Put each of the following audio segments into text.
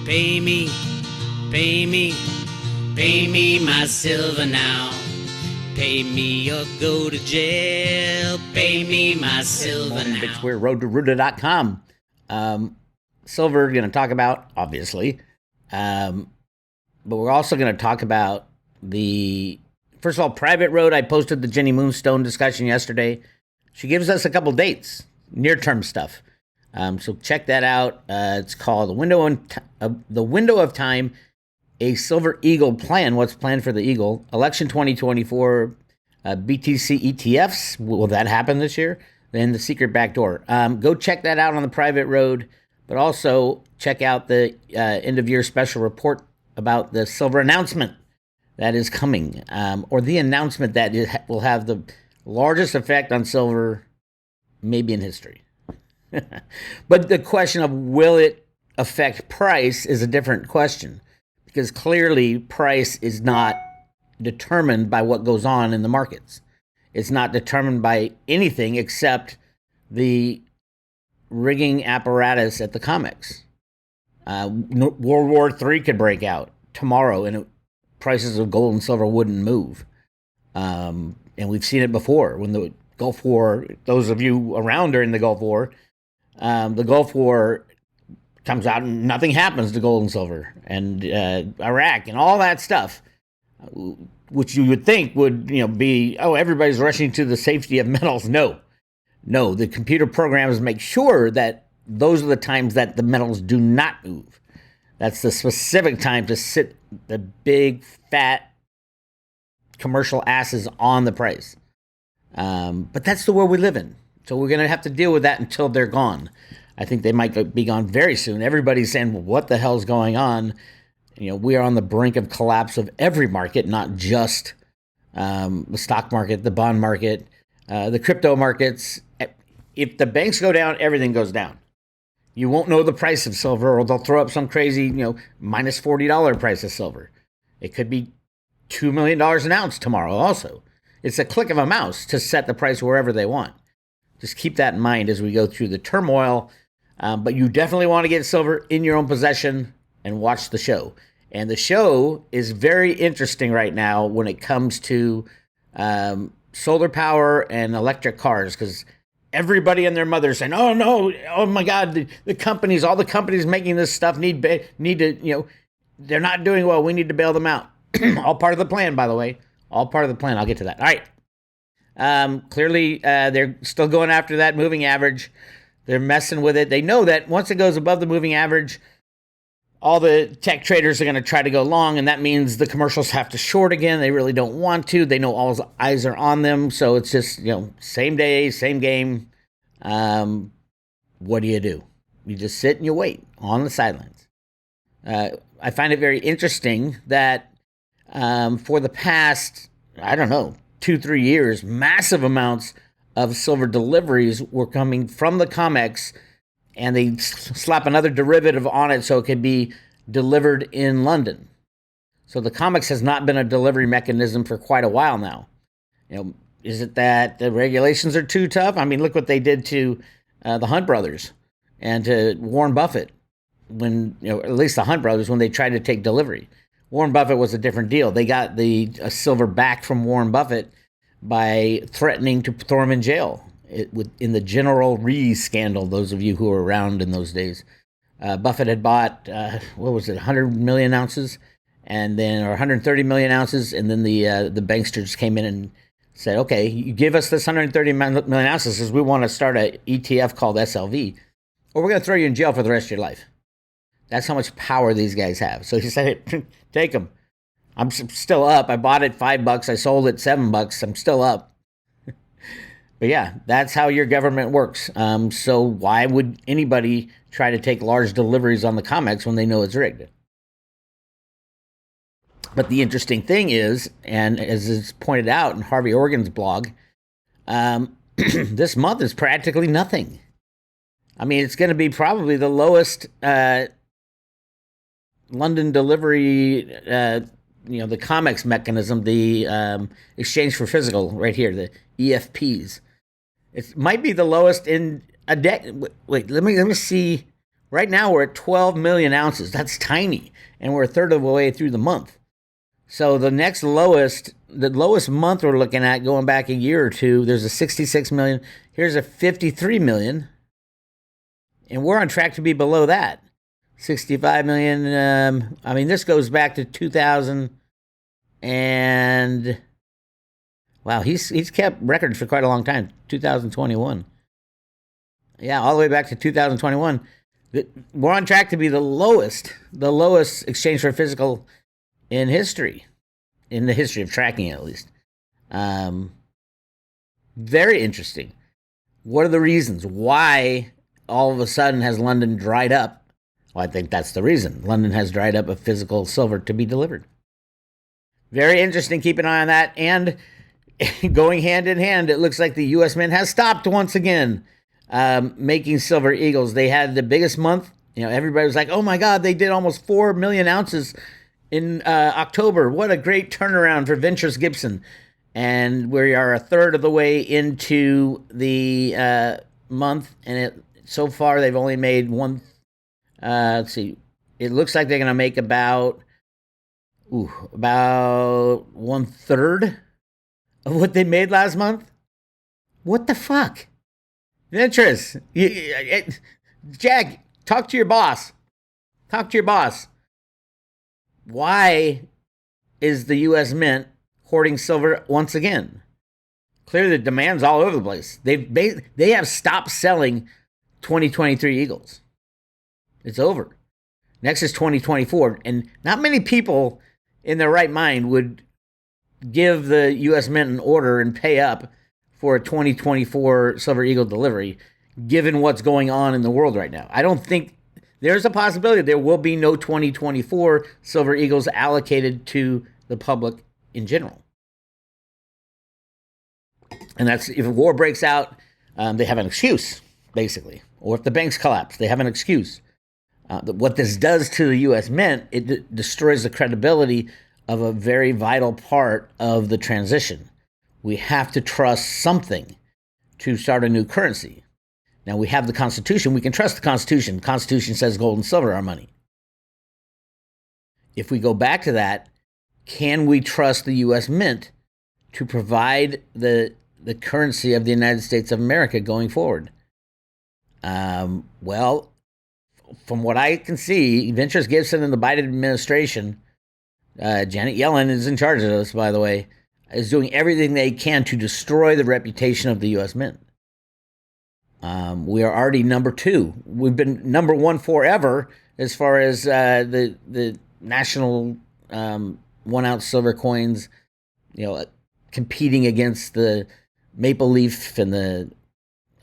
Pay me, pay me, pay me my silver now. Pay me or go to jail. Pay me my silver now. Bix Weir, roadtoruta.com. Silver, going to talk about, obviously. But we're also going to talk about first of all, private road. I posted the Jenny Moonstone discussion yesterday. She gives us a couple dates, near-term stuff. So check that out. It's called The Window of Time, a Silver Eagle Plan. What's planned for the Eagle? Election 2024, BTC ETFs. Will that happen this year? Then the secret backdoor. Go check that out on the private road, but also check out the end-of-year special report about the silver announcement that is coming, or the announcement that will have the largest effect on silver maybe in history. But the question of will it affect price is a different question, because clearly price is not determined by what goes on in the markets. It's not determined by anything except the rigging apparatus at the COMEX. World War III could break out tomorrow and prices of gold and silver wouldn't move. And we've seen it before when the Gulf War, those of you around during the Gulf War comes out and nothing happens to gold and silver and Iraq and all that stuff, which you would think would be, everybody's rushing to the safety of metals. No, the computer programs make sure that those are the times that the metals do not move. That's the specific time to sit the big, fat commercial asses on the price. But that's the world we live in. So we're going to have to deal with that until they're gone. I think they might be gone very soon. Everybody's saying, well, what the hell's going on? We are on the brink of collapse of every market, not just the stock market, the bond market, the crypto markets. If the banks go down, everything goes down. You won't know the price of silver, or they'll throw up some crazy, minus $40 price of silver. It could be $2 million an ounce tomorrow also. It's a click of a mouse to set the price wherever they want. Just keep that in mind as we go through the turmoil. But you definitely want to get silver in your own possession and watch the show. And the show is very interesting right now when it comes to solar power and electric cars, because everybody and their mother is saying, "Oh no! Oh my God! All the companies making this stuff need to, they're not doing well. We need to bail them out." All part of the plan, by the way. All part of the plan. I'll get to that. All right. Clearly, they're still going after that moving average. They're messing with it. They know that once it goes above the moving average, all the tech traders are going to try to go long, and that means the commercials have to short again. They really don't want to. They know all eyes are on them, so it's just, same day, same game. What do? You just sit and you wait on the sidelines. I find it very interesting that for the past, 2-3 years, massive amounts of silver deliveries were coming from the COMEX, and they slap another derivative on it so it could be delivered in London. So the COMEX has not been a delivery mechanism for quite a while now. Is it that the regulations are too tough? I mean, look what they did to the Hunt brothers and to Warren Buffett when, at least the Hunt brothers, when they tried to take delivery. Warren Buffett was a different deal. They got the silver back from Warren Buffett by threatening to throw him in jail in the General Re scandal. Those of you who were around in those days, Buffett had bought 100 million ounces, and then or 130 million ounces, and then the banksters came in and said, "Okay, you give us this 130 million ounces because we want to start an ETF called SLV, or we're going to throw you in jail for the rest of your life." That's how much power these guys have. So he said, "Hey, take them. I'm still up. I bought it $5. I sold it $7. I'm still up." But yeah, that's how your government works. So why would anybody try to take large deliveries on the COMEX when they know it's rigged? But the interesting thing is, and as is pointed out in Harvey Organ's blog, this month is practically nothing. I mean, it's going to be probably the lowest London delivery, the COMEX mechanism, the exchange for physical, right here, the EFPs. It might be the lowest in a decade. Wait, let me see Right now we're at 12 million ounces. That's tiny. And we're a third of the way through the month. So the lowest month we're looking at going back a year or two, there's a 66 million. Here's a 53 million. And we're on track to be below that. 65 million. I mean, this goes back to 2000 and wow, he's kept records for quite a long time. 2021. Yeah, all the way back to 2021. We're on track to be the lowest exchange for physical in history, in the history of tracking at least. Very interesting. What are the reasons? Why all of a sudden has London dried up? Well, I think that's the reason. London has dried up of physical silver to be delivered. Very interesting. Keep an eye on that. And going hand in hand, it looks like the U.S. Mint has stopped once again making silver eagles. They had the biggest month. You know, everybody was like, oh my God, they did almost 4 million ounces in October. What a great turnaround for Ventures Gibson. And we are a third of the way into the month. And so far, they've only made one. Let's see. It looks like they're going to make about 1/3 of what they made last month. What the fuck? Ventures. Jack, talk to your boss. Talk to your boss. Why is the U.S. Mint hoarding silver once again? Clearly, the demand's all over the place. They have stopped selling 2023 Eagles. It's over. Next is 2024, and not many people in their right mind would give the U.S. Mint an order and pay up for a 2024 Silver Eagle delivery, given what's going on in the world right now. I don't think there's a possibility there will be no 2024 Silver Eagles allocated to the public in general. And that's if a war breaks out, they have an excuse, basically. Or if the banks collapse, they have an excuse. What this does to the U.S. Mint, it destroys the credibility of a very vital part of the transition. We have to trust something to start a new currency. Now, we have the Constitution. We can trust the Constitution. The Constitution says gold and silver are money. If we go back to that, can we trust the U.S. Mint to provide the currency of the United States of America going forward? Well, from what I can see, Ventures Gibson and the Biden administration, Janet Yellen is in charge of this, by the way, is doing everything they can to destroy the reputation of the U.S. Mint. We are already number 2. We've been number 1 forever as far as the national 1-ounce silver coins, competing against the Maple Leaf and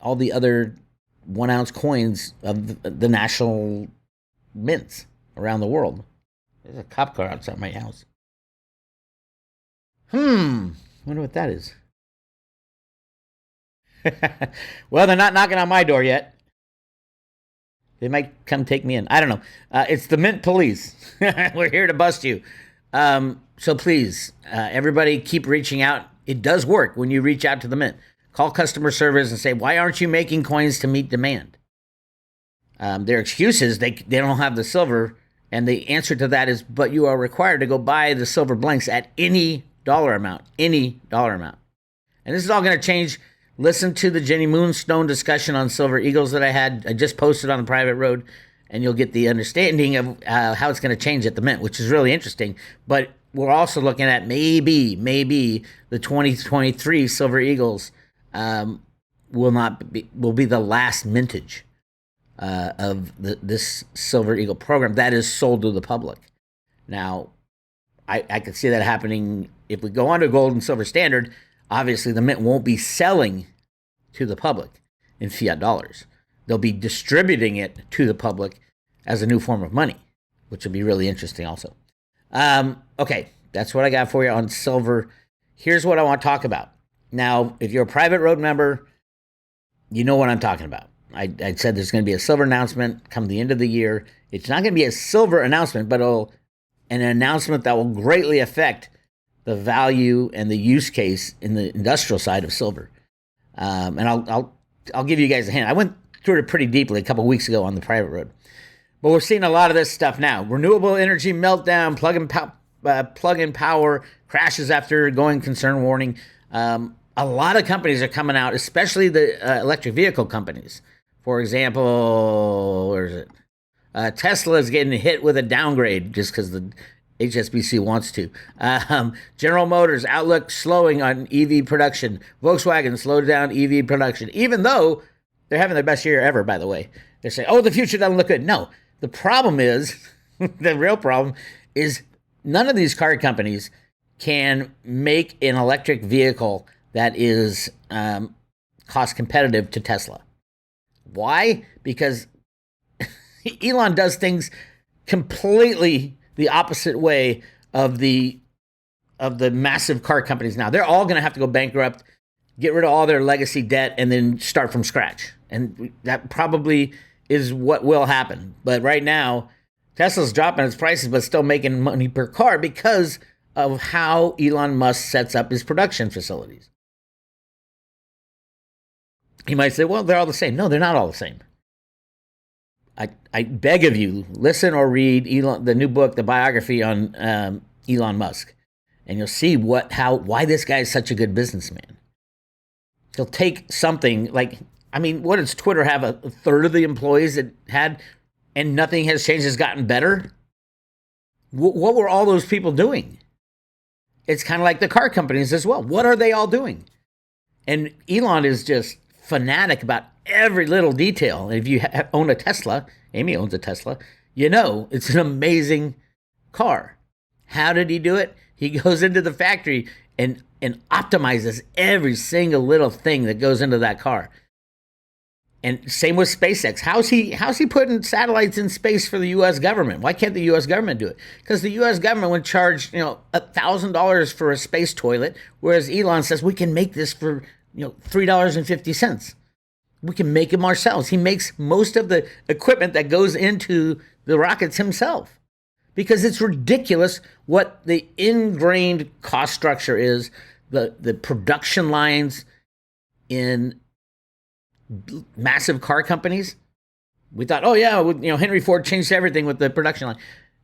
all the other 1-ounce coins of the national mints around the world. There's a cop car outside my house. Wonder what that is. Well, they're not knocking on my door yet. They might come take me in. I don't know. It's the Mint Police. We're here to bust you. So please, everybody keep reaching out. It does work when you reach out to the Mint. Call customer service and say, why aren't you making coins to meet demand? Their excuse is they don't have the silver. And the answer to that is, but you are required to go buy the silver blanks at any dollar amount. Any dollar amount. And this is all going to change. Listen to the Jenny Moonstone discussion on Silver Eagles that I just posted on the private road, and you'll get the understanding of how it's going to change at the Mint, which is really interesting. But we're also looking at maybe the 2023 Silver Eagles will be the last mintage of this Silver Eagle program that is sold to the public. Now, I could see that happening if we go on to gold and silver standard. Obviously, the Mint won't be selling to the public in fiat dollars. They'll be distributing it to the public as a new form of money, which will be really interesting also. Okay, that's what I got for you on silver. Here's what I want to talk about. Now, if you're a private road member, you know what I'm talking about. I said there's going to be a silver announcement come the end of the year. It's not going to be a silver announcement, but an announcement that will greatly affect the value and the use case in the industrial side of silver. And I'll give you guys a hint. I went through it pretty deeply a couple weeks ago on the private road. But we're seeing a lot of this stuff now. Renewable energy meltdown, plug-in power crashes after going concern warning. A lot of companies are coming out, especially the electric vehicle companies. For example, where is it? Tesla is getting hit with a downgrade just because the HSBC wants to. General Motors outlook slowing on EV production. Volkswagen slowed down EV production, even though they're having their best year ever, by the way. They're saying, oh, the future doesn't look good. No, the problem is, the real problem is none of these car companies can make an electric vehicle that is cost competitive to Tesla. Why? Because Elon does things completely the opposite way of the massive car companies now. They're all going to have to go bankrupt, get rid of all their legacy debt, and then start from scratch. And that probably is what will happen. But right now, Tesla's dropping its prices, but still making money per car because of how Elon Musk sets up his production facilities. You might say, well, they're all the same. No, they're not all the same. I beg of you, listen or read the new book, the biography on Elon Musk, and you'll see why this guy is such a good businessman. He'll take something like, what does Twitter have? A third of the employees it had, and nothing has changed, has gotten better? What were all those people doing? It's kind of like the car companies as well. What are they all doing? And Elon is just fanatic about every little detail. If you own a Tesla, Amy owns a Tesla, it's an amazing car. How did he do it? He goes into the factory and optimizes every single little thing that goes into that car. And same with SpaceX. How's he putting satellites in space for the U.S. government? Why can't the U.S. government do it? Because the U.S. government would charge $1,000 for a space toilet, whereas Elon says we can make this for $3.50. We can make them ourselves. He makes most of the equipment that goes into the rockets himself because it's ridiculous what the ingrained cost structure is, the production lines in massive car companies. We thought, oh yeah, Henry Ford changed everything with the production line.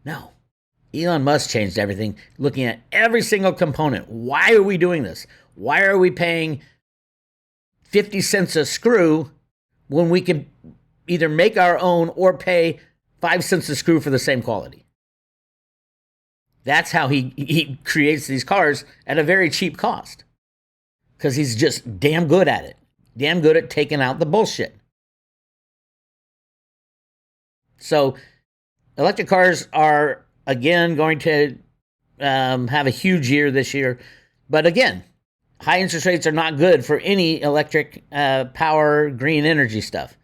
No, Elon Musk changed everything, looking at every single component. Why are we doing this? Why are we paying 50 cents a screw when we can either make our own or pay 5 cents a screw for the same quality? That's how he creates these cars at a very cheap cost, because he's just damn good at it. Damn good at taking out the bullshit. So electric cars are, again, going to have a huge year this year. But again, high interest rates are not good for any electric power, green energy stuff.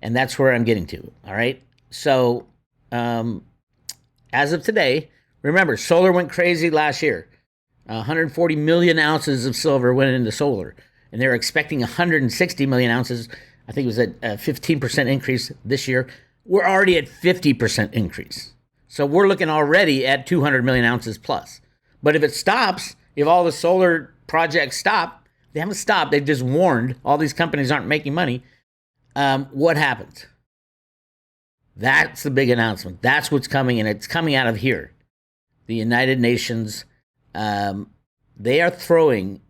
And that's where I'm getting to. All right. So as of today, remember, solar went crazy last year. 140 million ounces of silver went into solar. And they're expecting 160 million ounces. I think it was a 15% increase this year. We're already at 50% increase. So we're looking already at 200 million ounces plus. But if it stops, if all the solar projects stop, they haven't stopped. They've just warned all these companies aren't making money. What happens? That's the big announcement. That's what's coming, and it's coming out of here. The United Nations, they are throwing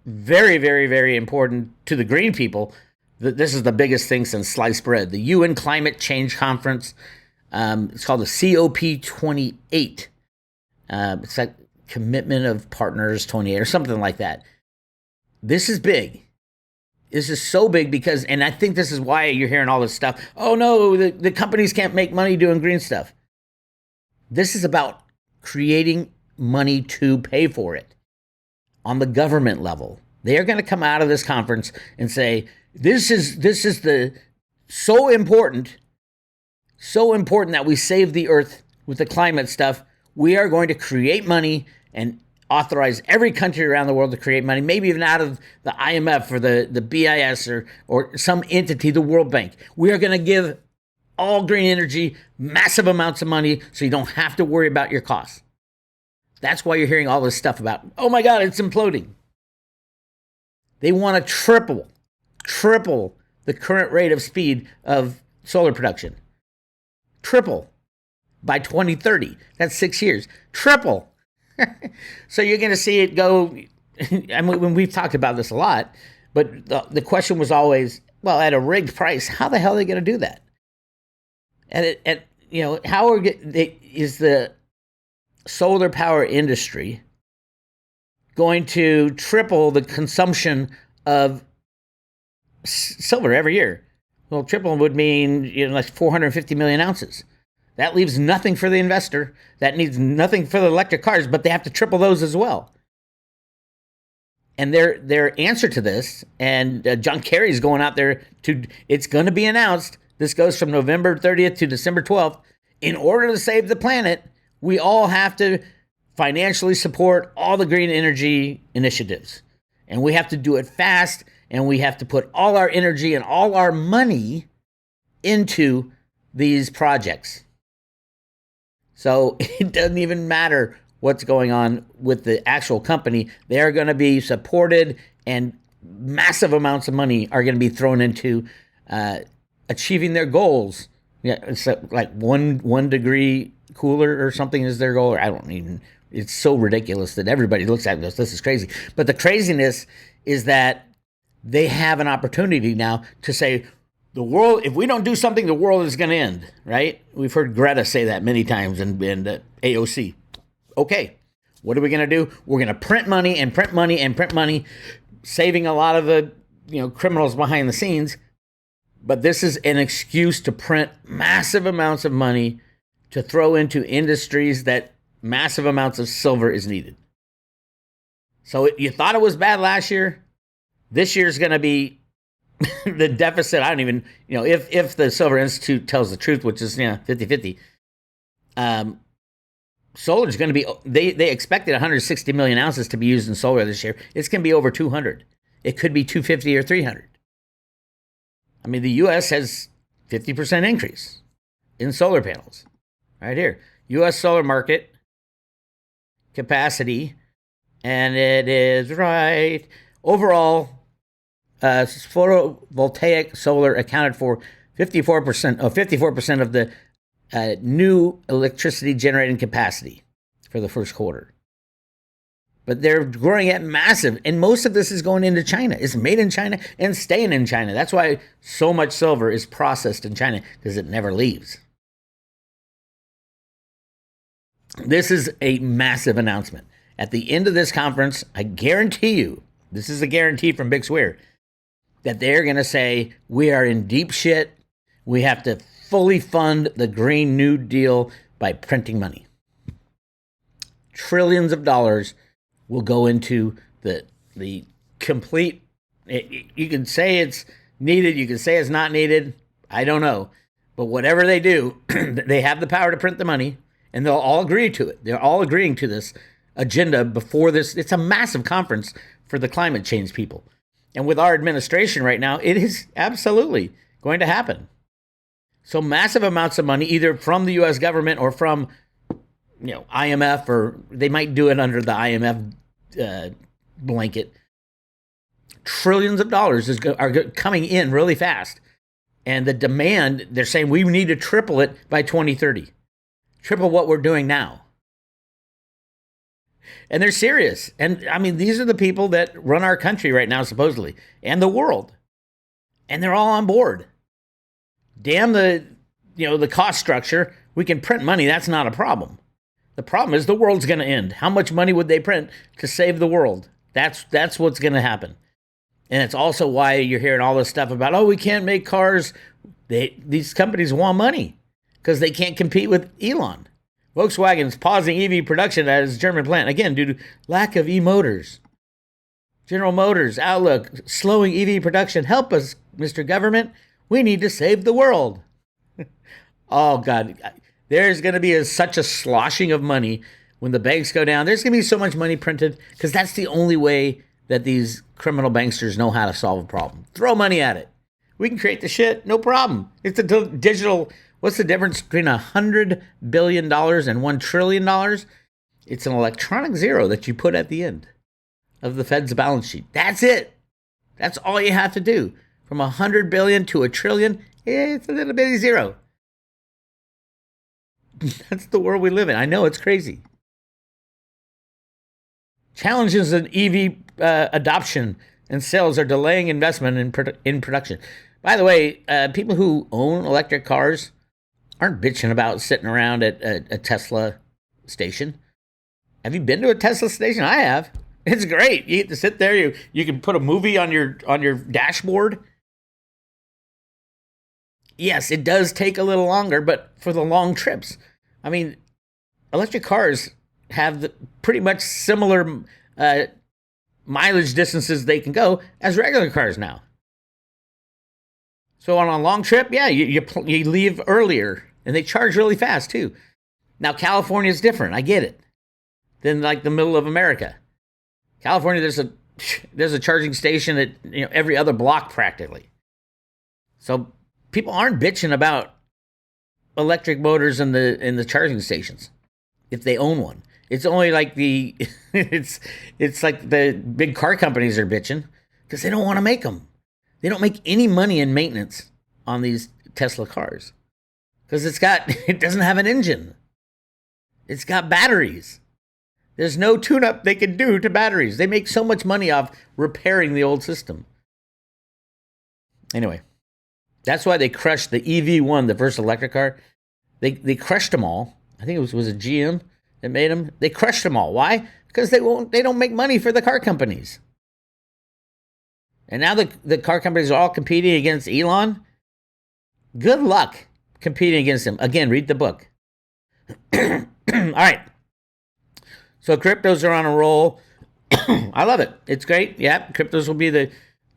very, very, very important to the green people. This is the biggest thing since sliced bread. The UN Climate Change Conference. It's called the COP28. It's like Commitment of Partners 28 or something like that. This is big. This is so big because, and I think this is why you're hearing all this stuff. Oh no, the companies can't make money doing green stuff. This is about creating money to pay for it. On the government level, they are going to come out of this conference and say, this is the so important that we save the earth with the climate stuff. We are going to create money and authorize every country around the world to create money, maybe even out of the IMF or the BIS or some entity, the World Bank. We are going to give all green energy massive amounts of money so you don't have to worry about your costs. That's why you're hearing all this stuff about, oh my God, it's imploding. They want to triple the current rate of speed of solar production. Triple by 2030. That's 6 years. Triple. So you're going to see it go. I mean, we've talked about this a lot, but the question was always, well, at a rigged price, how the hell are they going to do that? How is the solar power industry going to triple the consumption of silver every year? Well, triple would mean like 450 million ounces. That leaves nothing for the investor. That needs nothing for the electric cars, but they have to triple those as well. And their answer to this, and John Kerry's going out there it's going to be announced. This goes from November 30th to December 12th. In order to save the planet, we all have to financially support all the green energy initiatives. And we have to do it fast, and we have to put all our energy and all our money into these projects. So it doesn't even matter what's going on with the actual company. They are going to be supported, and massive amounts of money are going to be thrown into achieving their goals. Yeah, it's like one degree cooler or something is their goal. Or I don't even. It's so ridiculous that everybody looks at this. This is crazy. But the craziness is that they have an opportunity now to say, the world, if we don't do something, the world is going to end, right? We've heard Greta say that many times in AOC. Okay, what are we going to do? We're going to print money and print money and print money, saving a lot of the criminals behind the scenes. But this is an excuse to print massive amounts of money to throw into industries that massive amounts of silver is needed. So you thought it was bad last year. This year's going to be the deficit. I don't even, if the Silver Institute tells the truth, which is 50-50, solar is going to be, they expected 160 million ounces to be used in solar this year. It's going to be over 200. It could be 250 or 300. I mean, the U.S. has 50% increase in solar panels. Right here. U.S. solar market capacity, and it is right. Overall, photovoltaic solar accounted for 54% of the new electricity generating capacity for the first quarter. But they're growing at massive, and most of this is going into China. It's made in China and staying in China. That's why so much silver is processed in China, because it never leaves. This is a massive announcement. At the end of this conference, I guarantee you, this is a guarantee from Bix Weir, that they're going to say, we are in deep shit. We have to fully fund the Green New Deal by printing money. Trillions of dollars will go into the complete, you can say it's needed, you can say it's not needed, I don't know. But whatever they do, they have the power to print the money, and they'll all agree to it. They're all agreeing to this agenda before this. It's a massive conference for the climate change people. And with our administration right now, it is absolutely going to happen. So massive amounts of money, either from the U.S. government or from, IMF, or they might do it under the IMF blanket. Trillions of dollars are coming in really fast. And the demand, they're saying we need to triple it by 2030. Triple what we're doing now. And they're serious. And I mean, these are the people that run our country right now, supposedly, and the world. And they're all on board. Damn the cost structure. We can print money. That's not a problem. The problem is the world's going to end. How much money would they print to save the world? That's what's going to happen. And it's also why you're hearing all this stuff about, we can't make cars. These companies want money because they can't compete with Elon. Volkswagen's pausing EV production at its German plant, again, due to lack of e-motors. General Motors, Outlook, slowing EV production. Help us, Mr. Government. We need to save the world. Oh, God. There's going to be such a sloshing of money when the banks go down. There's going to be so much money printed because that's the only way that these criminal banksters know how to solve a problem. Throw money at it. We can create the shit, no problem. It's a digital. What's the difference between $100 billion and $1 trillion? It's an electronic zero that you put at the end of the Fed's balance sheet. That's it. That's all you have to do. From $100 billion to $1 trillion, it's a little bitty zero. That's the world we live in. I know it's crazy. Challenges in EV adoption and sales are delaying investment in production. By the way, people who own electric cars aren't bitching about sitting around at a Tesla station. Have you been to a Tesla station? I have. It's great. You get to sit there. You can put a movie on your dashboard. Yes, it does take a little longer, but for the long trips, I mean, electric cars have pretty much similar mileage distances they can go as regular cars now. So on a long trip, yeah, you leave earlier, and they charge really fast too. Now California is different. I get it. Than like the middle of America. California, there's a charging station at every other block practically. So people aren't bitching about electric motors in the charging stations if they own one. It's only like it's like the big car companies are bitching because they don't want to make them. They don't make any money in maintenance on these Tesla cars because it doesn't have an engine. It's got batteries. There's no tune-up they can do to batteries. They make so much money off repairing the old system. Anyway, that's why they crushed the EV1, the first electric car. They crushed them all. I think it was a GM that made them. They crushed them all. Why? Because they don't make money for the car companies. And now the car companies are all competing against Elon. Good luck competing against him. Again, read the book. All right. So cryptos are on a roll. I love it. It's great. Yeah, cryptos will be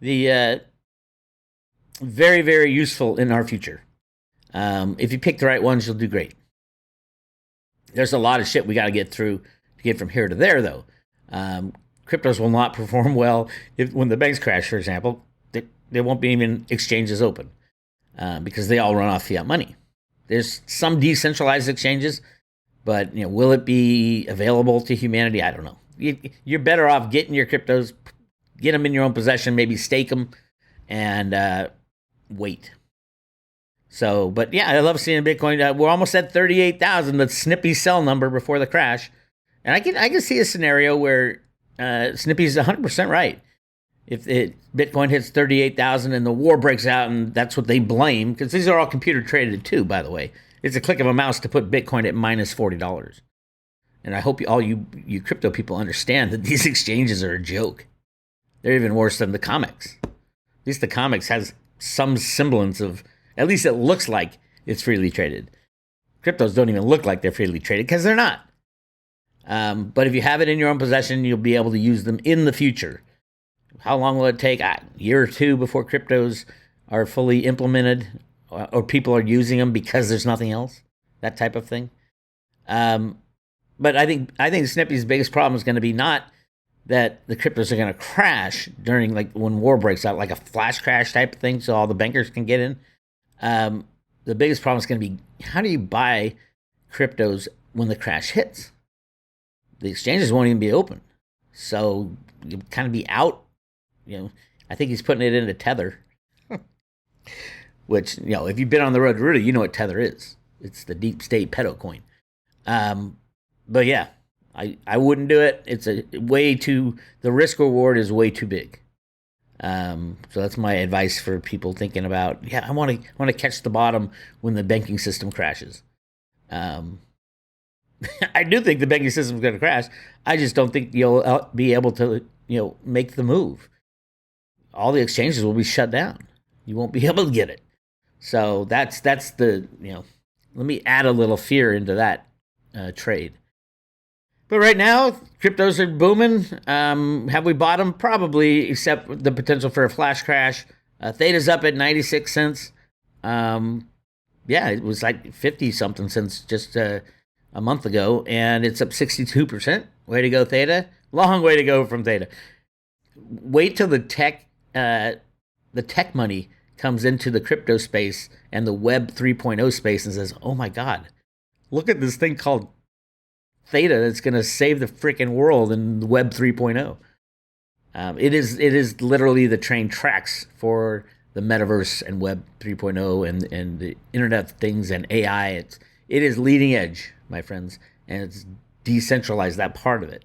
the very, very useful in our future. If you pick the right ones, you'll do great. There's a lot of shit we got to get through to get from here to there, though. Cryptos will not perform well when the banks crash, for example. There won't be even exchanges open because they all run off fiat money. There's some decentralized exchanges, but will it be available to humanity? I don't know. You're better off getting your cryptos, get them in your own possession, maybe stake them, and wait. So, but yeah, I love seeing Bitcoin. We're almost at 38,000, the Snippy sell number before the crash, and I can see a scenario where Snippy's 100% right. If Bitcoin hits 38,000 and the war breaks out, and that's what they blame, because these are all computer traded too, by the way. It's a click of a mouse to put Bitcoin at minus $40. And I hope all you crypto people understand that these exchanges are a joke. They're even worse than the comics. At least the comics has some semblance of, at least it looks like it's freely traded. Cryptos don't even look like they're freely traded because they're not. But if you have it in your own possession, you'll be able to use them in the future. How long will it take? A year or two before cryptos are fully implemented or people are using them because there's nothing else? That type of thing. But I think Snippy's biggest problem is going to be not that the cryptos are going to crash during like when war breaks out, like a flash crash type of thing, so all the bankers can get in. The biggest problem is going to be how do you buy cryptos when the crash hits? The exchanges won't even be open, so you kind of be out. I think he's putting it into Tether, which if you've been on the road to Rudy, you know what Tether is. It's the deep state pedo coin. But yeah, I wouldn't do it. It's the risk reward is way too big. So that's my advice for people thinking about, I want to catch the bottom when the banking system crashes. I do think the banking system is going to crash. I just don't think you'll be able to, make the move. All the exchanges will be shut down. You won't be able to get it. So that's the, let me add a little fear into that trade. But right now, cryptos are booming. Have we bottomed? Probably, except the potential for a flash crash. Theta's up at 96 cents. It was like 50-something cents just a month ago, and it's up 62%. Way to go, Theta. Long way to go from Theta. Wait till the tech money comes into the crypto space and the Web 3.0 space and says, oh my God, look at this thing called Theta that's going to save the freaking world in Web 3.0. It is literally the train tracks for the metaverse and Web 3.0 and the Internet of Things and AI. It is leading edge, my friends, and it's decentralized that part of it.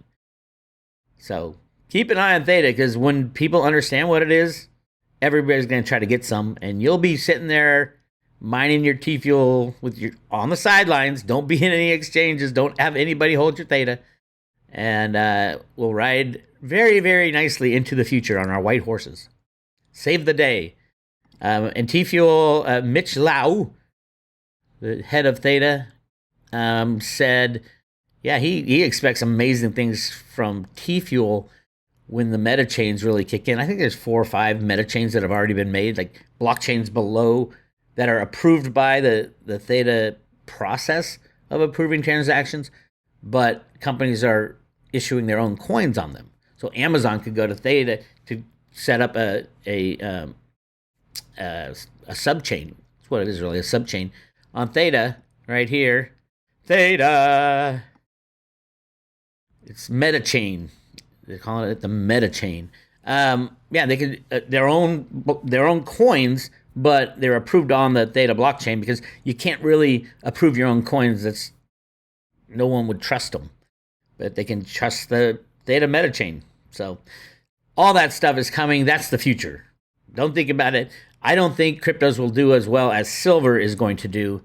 So keep an eye on Theta, because when people understand what it is, everybody's going to try to get some, and you'll be sitting there mining your T-Fuel with your on the sidelines. Don't be in any exchanges. Don't have anybody hold your Theta, and we'll ride very, very nicely into the future on our white horses. Save the day. And T-Fuel, Mitch Lau, the head of Theta, said, yeah, he expects amazing things from T-Fuel when the metachains really kick in. I think there's 4 or 5 metachains that have already been made, like blockchains below that are approved by the Theta process of approving transactions, but companies are issuing their own coins on them. So Amazon could go to Theta to set up a subchain. That's what it is, really, a subchain on Theta right here. Theta. It's Metachain. They're calling it the Metachain. Yeah, they could their own coins, but they're approved on the Theta blockchain, because you can't really approve your own coins. That's no one would trust them, but they can trust the Theta Metachain. So all that stuff is coming. That's the future. Don't think about it. I don't think cryptos will do as well as silver is going to do.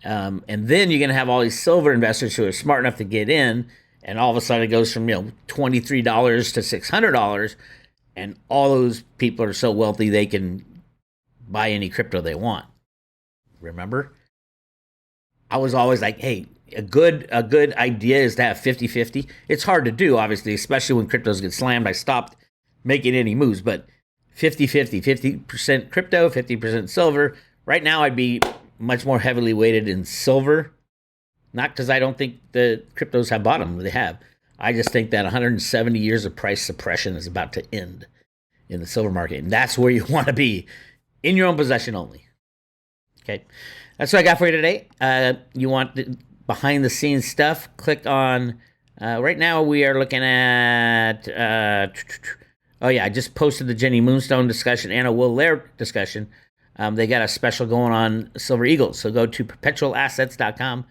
And then you're going to have all these silver investors who are smart enough to get in, and all of a sudden it goes from $23 to $600, and all those people are so wealthy they can buy any crypto they want. Remember? I was always like, hey, a good idea is to have 50-50. It's hard to do, obviously, especially when cryptos get slammed. I stopped making any moves, but 50-50, 50% crypto, 50% silver. Right now I'd be much more heavily weighted in silver. Not because I don't think the cryptos have bottom. They have. I just think that 170 years of price suppression is about to end in the silver market. And that's where you want to be, in your own possession only. Okay. That's what I got for you today. You want the behind the scenes stuff? Click on, right now we are looking at, oh yeah, I just posted the Jenny Moonstone discussion and a Will Lair discussion. They got a special going on Silver Eagles. So go to perpetualassets.com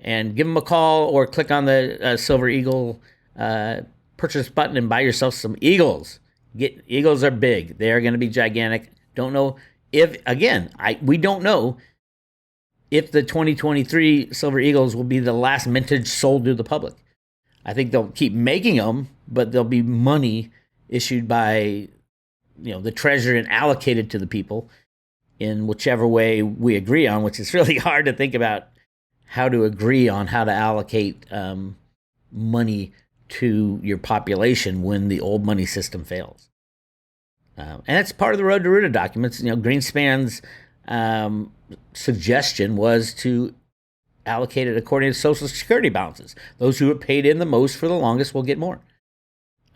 and give them a call, or click on the Silver Eagle purchase button and buy yourself some Eagles. Eagles are big. They are going to be gigantic. Don't know if, again, we don't know if the 2023 Silver Eagles will be the last mintage sold to the public. I think they'll keep making them, but there'll be money issued by the treasury and allocated to the people in whichever way we agree on, which is really hard to think about how to agree on how to allocate money to your population when the old money system fails. And that's part of the Road to Ruta documents. Greenspan's suggestion was to allocate it according to Social Security balances. Those who have paid in the most for the longest will get more.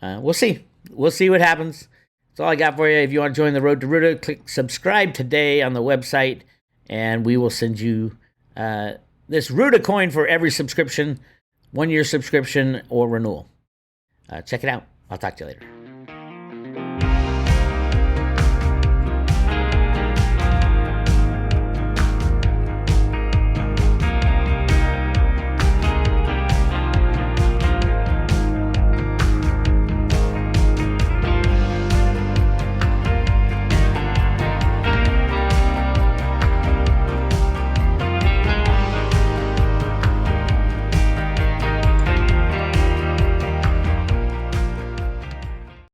We'll see. We'll see what happens. That's all I got for you. If you want to join the Road to Ruta, click subscribe today on the website, and we will send you this Ruta coin for every subscription, 1-year subscription or renewal. Check it out. I'll talk to you later.